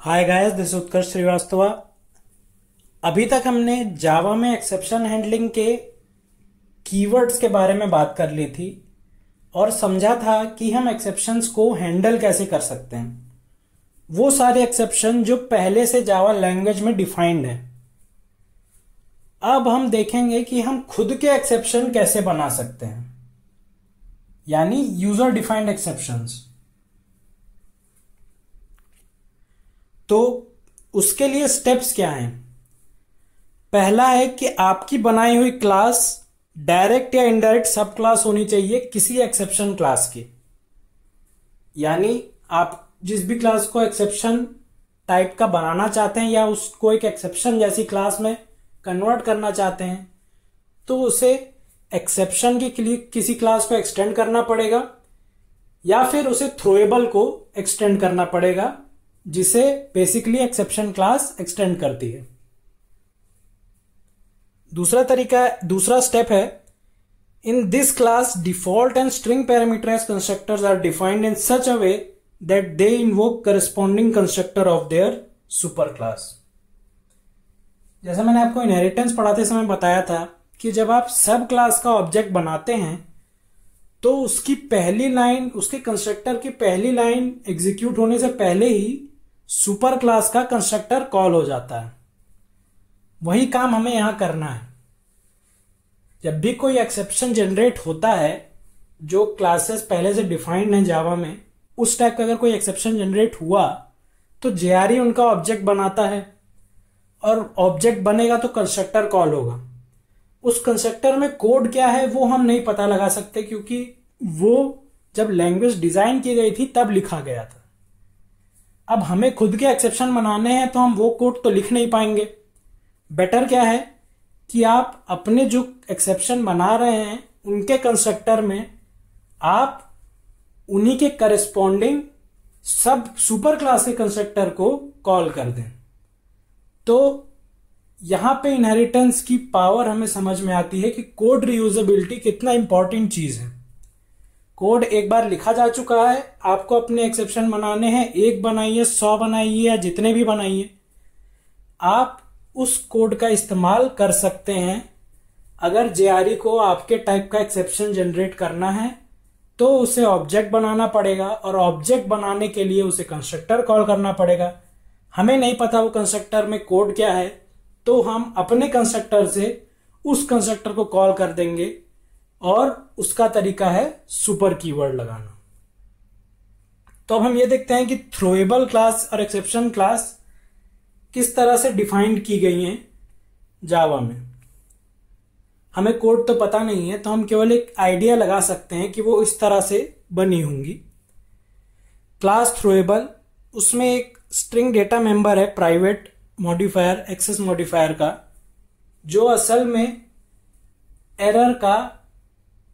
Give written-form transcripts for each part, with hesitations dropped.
Hi guys, this उत्कर्ष श्रीवास्तव। अभी तक हमने जावा में एक्सेप्शन हैंडलिंग के कीवर्ड्स के बारे में बात कर ली थी और समझा था कि हम एक्सेप्शंस को हैंडल कैसे कर सकते हैं। वो सारे एक्सेप्शन जो पहले से जावा लैंग्वेज में डिफाइंड है। अब हम देखेंगे कि हम खुद के एक्सेप्शन कैसे बना सकते हैं, यानी यूजर डिफाइंड एक्सेप्शंस। तो उसके लिए स्टेप्स क्या हैं? पहला है कि आपकी बनाई हुई क्लास डायरेक्ट या इनडायरेक्ट सब क्लास होनी चाहिए किसी एक्सेप्शन क्लास की। यानी आप जिस भी क्लास को एक्सेप्शन टाइप का बनाना चाहते हैं या उसको एक एक्सेप्शन जैसी क्लास में कन्वर्ट करना चाहते हैं, तो उसे एक्सेप्शन के लिए किसी क्लास को एक्सटेंड करना पड़ेगा या फिर उसे थ्रोएबल को एक्सटेंड करना पड़ेगा, जिसे बेसिकली एक्सेप्शन क्लास एक्सटेंड करती है। दूसरा स्टेप है, in this class default and string parameterized constructors are defined in such a way that they invoke corresponding constructor of their super class. जैसा मैंने आपको इनहेरिटेंस पढ़ाते समय बताया था कि जब आप सब क्लास का ऑब्जेक्ट बनाते हैं तो उसकी पहली लाइन, उसके कंस्ट्रक्टर की पहली लाइन एग्जीक्यूट होने से पहले ही सुपर क्लास का कंस्ट्रक्टर कॉल हो जाता है। वही काम हमें यहां करना है। जब भी कोई एक्सेप्शन जनरेट होता है जो क्लासेस पहले से डिफाइंड है जावा में, उस टाइप का अगर कोई एक्सेप्शन जनरेट हुआ तो जेआरई उनका ऑब्जेक्ट बनाता है और ऑब्जेक्ट बनेगा तो कंस्ट्रक्टर कॉल होगा। उस कंस्ट्रक्टर में कोड क्या है वो हम नहीं पता लगा सकते, क्योंकि वो जब लैंग्वेज डिजाइन की गई थी तब लिखा गया था। अब हमें खुद के एक्सेप्शन बनाने हैं तो हम वो कोड तो लिख नहीं पाएंगे। बेटर क्या है कि आप अपने जो एक्सेप्शन बना रहे हैं उनके कंस्ट्रक्टर में आप उन्हीं के करस्पॉन्डिंग सब सुपर क्लास के कंस्ट्रक्टर को कॉल कर दें। तो यहां पे इनहेरिटेंस की पावर हमें समझ में आती है कि कोड रीयूजेबिलिटी कितना इंपॉर्टेंट चीज है। कोड एक बार लिखा जा चुका है, आपको अपने एक्सेप्शन बनाने हैं, 1 बनाइए, 100 बनाइए या जितने भी बनाइए, आप उस कोड का इस्तेमाल कर सकते हैं। अगर जेआरई को आपके टाइप का एक्सेप्शन जनरेट करना है तो उसे ऑब्जेक्ट बनाना पड़ेगा और ऑब्जेक्ट बनाने के लिए उसे कंस्ट्रक्टर कॉल करना पड़ेगा। हमें नहीं पता वो कंस्ट्रक्टर में कोड क्या है, तो हम अपने कंस्ट्रक्टर से उस कंस्ट्रक्टर को कॉल कर देंगे और उसका तरीका है सुपर कीवर्ड लगाना। तो अब हम ये देखते हैं कि थ्रोएबल क्लास और एक्सेप्शन क्लास किस तरह से डिफाइंड की गई हैं जावा में। हमें कोड तो पता नहीं है, तो हम केवल एक आइडिया लगा सकते हैं कि वो इस तरह से बनी होंगी। क्लास थ्रोएबल, उसमें एक स्ट्रिंग डेटा मेंबर है प्राइवेट मॉडिफायर, एक्सेस मॉडिफायर का, जो असल में एरर का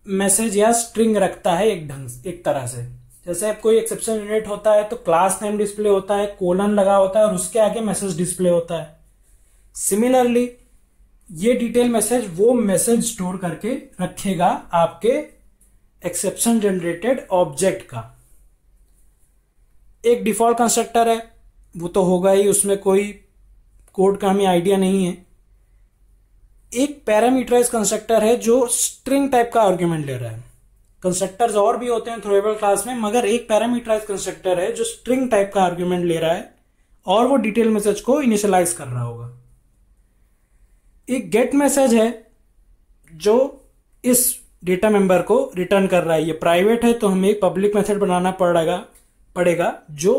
मैसेज या स्ट्रिंग रखता है एक तरह से। जैसे कोई एक्सेप्शन जनरेट होता है तो क्लास नेम डिस्प्ले होता है, कोलन लगा होता है और उसके आगे मैसेज डिस्प्ले होता है। सिमिलरली ये डिटेल मैसेज वो मैसेज स्टोर करके रखेगा आपके एक्सेप्शन जनरेटेड ऑब्जेक्ट का। एक डिफॉल्ट कंस्ट्रक्टर है, वो तो होगा ही, उसमें कोई कोड का हमें आइडिया नहीं है। एक पैरामीटराइज कंस्ट्रक्टर है जो स्ट्रिंग टाइप का आर्ग्यूमेंट ले रहा है। कंस्ट्रक्टर्स और भी होते हैं थ्रोएबल क्लास में, मगर एक पैरामीटराइज कंस्ट्रक्टर है जो स्ट्रिंग टाइप का आर्ग्यूमेंट ले रहा है और वो डिटेल मैसेज को इनिशियलाइज कर रहा होगा। एक गेट मैसेज है जो इस डेटा मेंबर को रिटर्न कर रहा है। ये प्राइवेट है तो हमें एक पब्लिक मेथड बनाना पड़ेगा जो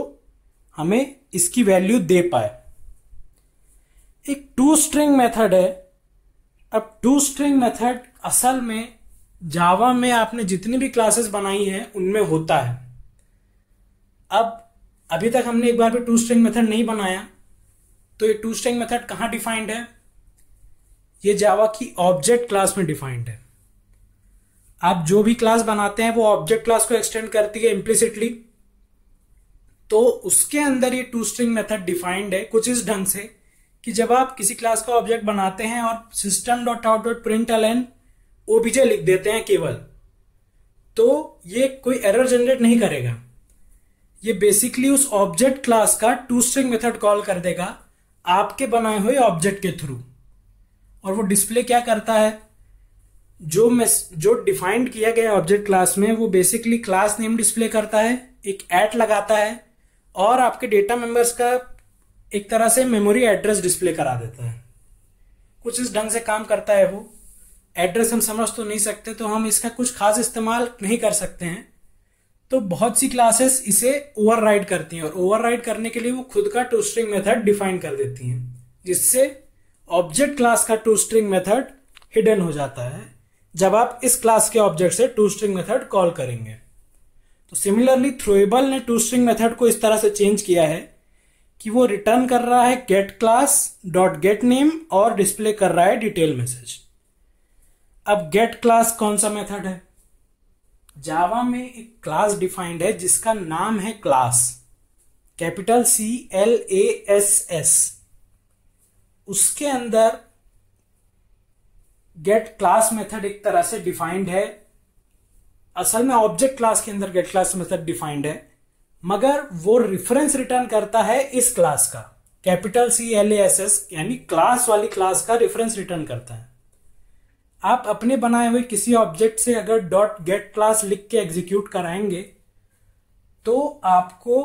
हमें इसकी वैल्यू दे पाए। एक टू स्ट्रिंग मेथड है। अब टू स्ट्रिंग मेथड असल में जावा में आपने जितनी भी क्लासेस बनाई हैं उनमें होता है। अब अभी तक हमने एक बार भी टू स्ट्रिंग मेथड नहीं बनाया, तो ये टू स्ट्रिंग मेथड कहां डिफाइंड है? ये जावा की ऑब्जेक्ट क्लास में डिफाइंड है। आप जो भी क्लास बनाते हैं वो ऑब्जेक्ट क्लास को एक्सटेंड करती है इम्प्लिसिटली, तो उसके अंदर ये टू स्ट्रिंग मेथड डिफाइंड है कुछ इस ढंग से कि जब आप किसी क्लास का ऑब्जेक्ट बनाते हैं और system.out.println ओबीजे लिख देते हैं केवल, तो ये कोई एरर जनरेट नहीं करेगा। ये बेसिकली उस ऑब्जेक्ट क्लास का टूस्ट्रिंग मेथड कॉल कर देगा आपके बनाए हुए ऑब्जेक्ट के थ्रू, और वो डिस्प्ले क्या करता है, जो डिफाइंड किया गया ऑब्जेक्ट क्लास में वो बेसिकली क्लास नेम डिस्प्ले करता है, एक ऐट लगाता है और आपके डेटा मेंबर्स का एक तरह से मेमोरी एड्रेस डिस्प्ले करा देता है। कुछ इस ढंग से काम करता है वो। एड्रेस हम समझ तो नहीं सकते, तो हम इसका कुछ खास इस्तेमाल नहीं कर सकते हैं। तो बहुत सी क्लासेस इसे ओवरराइड करती हैं और ओवरराइड करने के लिए वो खुद का टूस्ट्रिंग मेथड डिफाइन कर देती हैं, जिससे ऑब्जेक्ट क्लास का टूस्ट्रिंग मेथड हिडन हो जाता है जब आप इस क्लास के ऑब्जेक्ट से टूस्ट्रिंग मेथड कॉल करेंगे। तो सिमिलरली थ्रोएबल ने टूस्ट्रिंग मेथड को इस तरह से चेंज किया है कि वो रिटर्न कर रहा है get class dot get name और डिस्प्ले कर रहा है डिटेल मैसेज। अब गेट क्लास कौन सा मेथड है? जावा में एक क्लास डिफाइंड है जिसका नाम है क्लास, कैपिटल CLASS। उसके अंदर गेट क्लास मेथड एक तरह से डिफाइंड है। असल में ऑब्जेक्ट क्लास के अंदर गेट क्लास मेथड डिफाइंड है, मगर वो रेफरेंस रिटर्न करता है इस क्लास का, कैपिटल CLASS, यानी क्लास वाली क्लास का रेफरेंस रिटर्न करता है। आप अपने बनाए हुए किसी ऑब्जेक्ट से अगर डॉट गेट क्लास लिख के एग्जीक्यूट कराएंगे तो आपको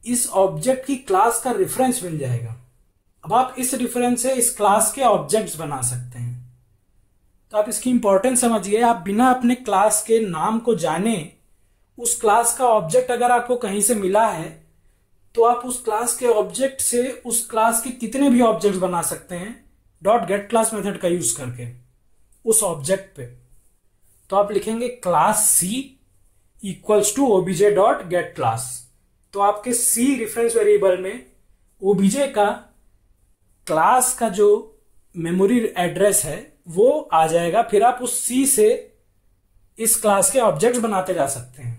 इस ऑब्जेक्ट की क्लास का रेफरेंस मिल जाएगा। अब आप इस रेफरेंस से इस क्लास के ऑब्जेक्ट्स बना सकते हैं। तो आप इसकी इंपॉर्टेंस समझिए। आप बिना अपने क्लास के नाम को जाने उस क्लास का ऑब्जेक्ट अगर आपको कहीं से मिला है तो आप उस क्लास के ऑब्जेक्ट से उस क्लास के कितने भी ऑब्जेक्ट्स बना सकते हैं डॉट गेट क्लास मेथड का यूज करके उस ऑब्जेक्ट पे। तो आप लिखेंगे class C equals to obj dot get class. तो आपके C रेफरेंस वेरिएबल में obj का क्लास का जो मेमोरी एड्रेस है वो आ जाएगा। फिर आप उस C से इस क्लास के ऑब्जेक्ट्स बनाते जा सकते हैं।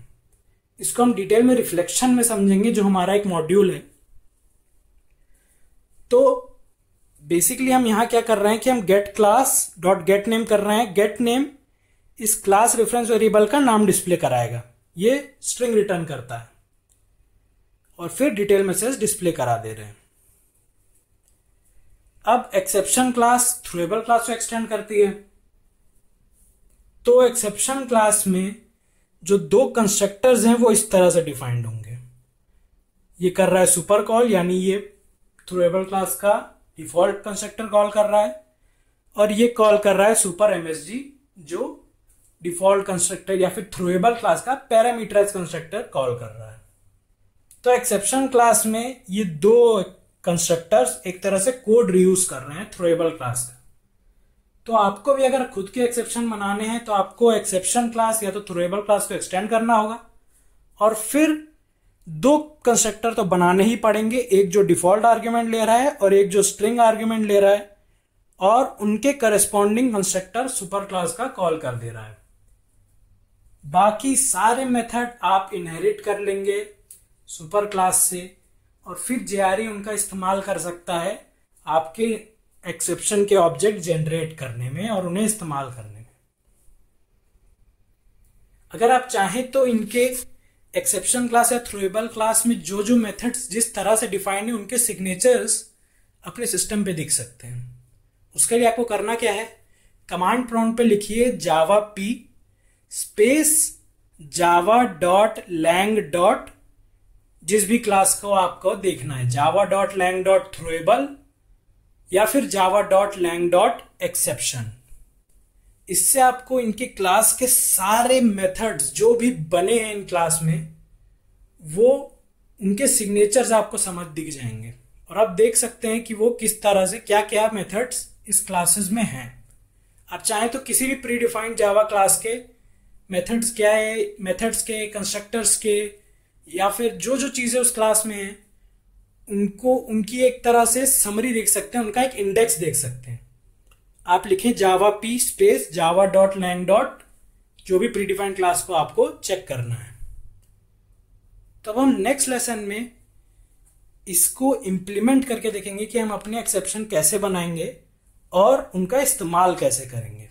इसको हम डिटेल में रिफ्लेक्शन में समझेंगे, जो हमारा एक मॉड्यूल है। तो बेसिकली हम यहां क्या कर रहे हैं कि हम get class dot get name कर रहे हैं। गेट नेम इस क्लास रेफरेंस वेरिएबल का नाम डिस्प्ले कराएगा, ये स्ट्रिंग रिटर्न करता है, और फिर डिटेल मैसेज डिस्प्ले करा दे रहे हैं। अब एक्सेप्शन क्लास थ्रोएबल क्लास को एक्सटेंड करती है। तो एक्सेप्शन क्लास में जो दो कंस्ट्रक्टर्स हैं वो इस तरह से डिफाइंड होंगे। ये कर रहा है सुपर कॉल, यानी ये थ्रोएबल क्लास का डिफॉल्ट कंस्ट्रक्टर कॉल कर रहा है, और ये कॉल कर रहा है सुपर MSG, जो डिफॉल्ट कंस्ट्रक्टर या फिर थ्रोएबल क्लास का पैरामीटराइज्ड कंस्ट्रक्टर कॉल कर रहा है। तो एक्सेप्शन क्लास में ये दो कंस्ट्रक्टर्स एक तरह से कोड रीयूज कर रहे हैं थ्रोएबल क्लास का। तो आपको भी अगर खुद के एक्सेप्शन बनाने हैं तो आपको एक्सेप्शन क्लास या तो थ्रोएबल क्लास को एक्सटेंड करना होगा, और फिर दो कंस्ट्रक्टर तो बनाने ही पड़ेंगे, एक जो डिफॉल्ट आर्ग्यूमेंट ले रहा है और एक जो स्ट्रिंग आर्ग्यूमेंट ले रहा है, और उनके करस्पॉन्डिंग कंस्ट्रक्टर सुपर क्लास का कॉल कर दे रहा है। बाकी सारे मेथड आप इनहेरिट कर लेंगे सुपर क्लास से, और फिर JRE उनका इस्तेमाल कर सकता है आपके एक्सेप्शन के ऑब्जेक्ट जनरेट करने में और उन्हें इस्तेमाल करने में। अगर आप चाहें तो इनके एक्सेप्शन क्लास या थ्रोएबल क्लास में जो जो मेथड्स जिस तरह से डिफाइंड है उनके सिग्नेचर्स अपने सिस्टम पे दिख सकते हैं। उसके लिए आपको करना क्या है, कमांड प्रॉम्प्ट पे लिखिए Java p space Java dot lang dot, जिस भी क्लास को आपको देखना है, Java dot lang dot throwable या फिर Java dot lang dot exception. इससे आपको इनके क्लास के सारे मेथड्स जो भी बने हैं इन क्लास में वो उनके सिग्नेचर्स आपको समझ दिख जाएंगे, और आप देख सकते हैं कि वो किस तरह से क्या क्या मेथड्स इस क्लासेस में हैं। आप चाहें तो किसी भी प्री डिफाइंड जावा क्लास के मेथड्स क्या है, मेथड्स के, कंस्ट्रक्टर्स के, या फिर जो जो चीजें उस क्लास में हैं उनको उनकी एक तरह से समरी देख सकते हैं, उनका एक इंडेक्स देख सकते हैं। आप लिखें Java p space Java dot lang dot, जो भी प्री डिफाइंड क्लास को आपको चेक करना है। तब हम नेक्स्ट लेसन में इसको इंप्लीमेंट करके देखेंगे कि हम अपने एक्सेप्शन कैसे बनाएंगे और उनका इस्तेमाल कैसे करेंगे।